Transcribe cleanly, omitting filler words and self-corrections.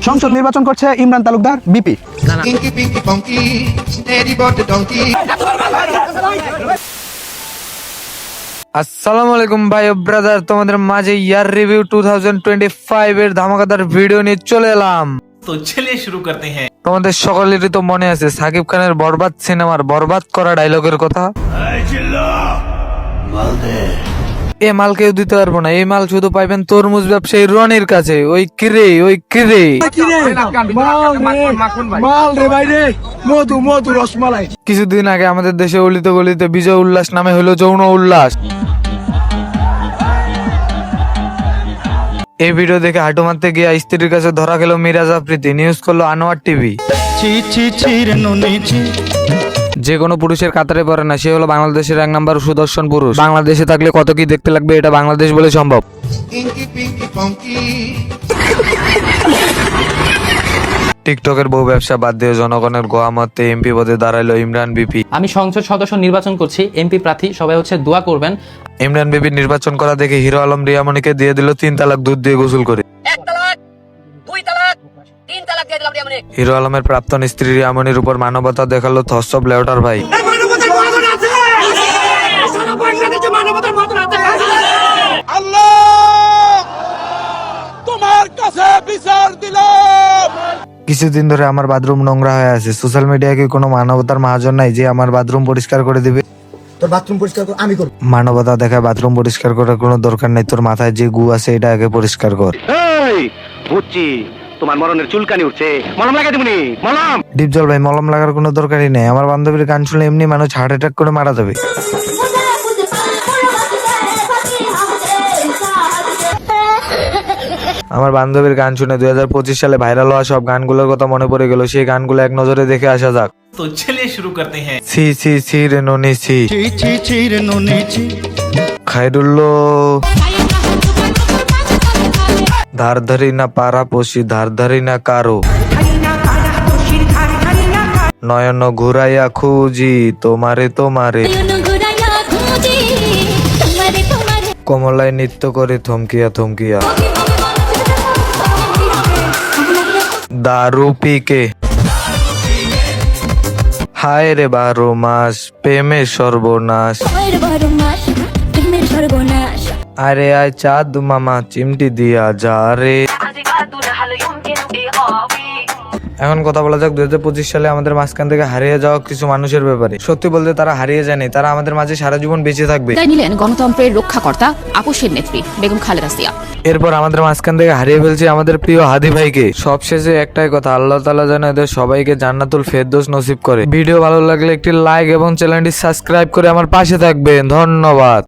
সংসদ নির্বাচন করছে ইমরান তালুকদার বিপি। আসসালামু আলাইকুম ভাই ও ব্রাদার, তোমাদের মাঝে ইয়ার রিভিউ 2025 এর ধামাকাদার ভিডিও নিয়ে চলে এলাম। তো চলিয়ে শুরু করতে হ্যাঁ। তোমাদের সকলেরই তো মনে আছে সাকিব খানের বরবাদ সিনেমার বরবাদ করা ডায়লগের কথা। এ মাল কেউ দিতে পারবো না, এই মাল শুধু পাইবেন তরমুজ ব্যবসায়ী রনির কাছে। ওই কিরে কিছুদিন আগে আমাদের দেশে অলিতে গলিতে বিজয় উল্লাস নামে হলো যৌন উল্লাস। এই ভিডিও দেখে হাঁটু মারতে গিয়ে স্ত্রীর কাছে ধরা গেল মিরাজ আফ্রিদি। নিউজ করলো আনোয়ার টিভি। যে কোনো পুরুষের কাতারে পড়ে না, সে হলো বাংলাদেশের 1 নম্বর সুদর্শন পুরুষ। বাংলাদেশে থাকলে কত কি দেখতে লাগবে, এটা বাংলাদেশ বলে সম্ভব। টিকটকের বহু ব্যবসা বাদ দিয়ে জনগণের গোয়ামতে এমপি পদে দাঁড়ালো ইমরান বিপি। আমি সংসদ সদস্য নির্বাচন করছি, এমপি প্রার্থী, সবাই দোয়া করবেন। ইমরান বিপি নির্বাচন করা দেখে হিরো আলম রিয়ামণিকে দিয়ে দিল 3 তালাক দুধ দিয়ে গোসল করে। 1 তালাক 2 তালাক 3 তালাক দিয়ে দিলাম রিয়ামণি। হিরো আলমের প্রাক্তন স্ত্রী রিয়ামণির উপর মানবতা দেখালো থসব লেউটার ভাই। কিছুদিন ধরে আমার বাথরুম নোংরা হয়ে আছে। সোশ্যাল মিডিয়ায় কি কোনো মানবতার মহাজন নাই যে আমার বাথরুম পরিষ্কার করে দিবে? তোর বাথরুম পরিষ্কার কর, আমি করব। মানবতা দেখায় বাথরুম পরিষ্কার করার কোনো দরকার নেই। তোর মাথায় যে গু আছে এটা আগে পরিষ্কার কর। বুঝছি তোমার মরণের চুলকানি উঠছে, মলম লাগাই দিবনি। মলম ডিপজল ভাই, মলম লাগার কোনো দরকারই নেই। আমার বান্ধবীর গান শুনলে এমনি মানুষ হার্ট অ্যাটাক করে মারা যাবে। আমার বান্ধবীর গান শুনে 2025 সালে ভাইরাল হওয়া সব গানগুলোর কথা মনে পড়ে গেল। সেই গানগুলো এক নজরে দেখে আসা যাক। তো চলিয়ে শুরু করতে হ্যাঁ। সি সি সি রে ননি সি খাইরুল্লো ধার ধারি না পারা পশি ধার ধারি না কারো নয়ন ঘুরাইয়া খুঁজি তোমারে তোমারে কমলায় নৃত্য করে থমকিয়া থমকিয়া দারু পিকে হায় রে 12 মাস প্রেমের সর্বনাশ। আরে আয় চাঁদ মামা চিমটি দিয়া যা রে। এখন কথা বলা যাক 2025 সালে আমাদের মাঝখান থেকে হারিয়ে যাওয়া কিছু মানুষের ব্যাপারে। সত্যি বলতে তারা হারিয়ে যায়নি, তারা আমাদের মাঝে সারা জীবন বেঁচে থাকবে। নিলেন গণতন্ত্রের রক্ষাকর্তা আপোষের নেত্রী বেগম খালেদা জিয়া। এরপর আমাদের মাঝখান থেকে হারিয়ে ফেলছি আমাদের প্রিয় হাদি ভাইকে। সবশেষে একটাই কথা, আল্লাহ তাআলা যেন এদের সবাইকে জান্নাতুল ফেরদৌস নসিব করে। ভিডিও ভালো লাগলে একটি লাইক এবং চ্যানেলটি সাবস্ক্রাইব করে আমার পাশে থাকবেন। ধন্যবাদ।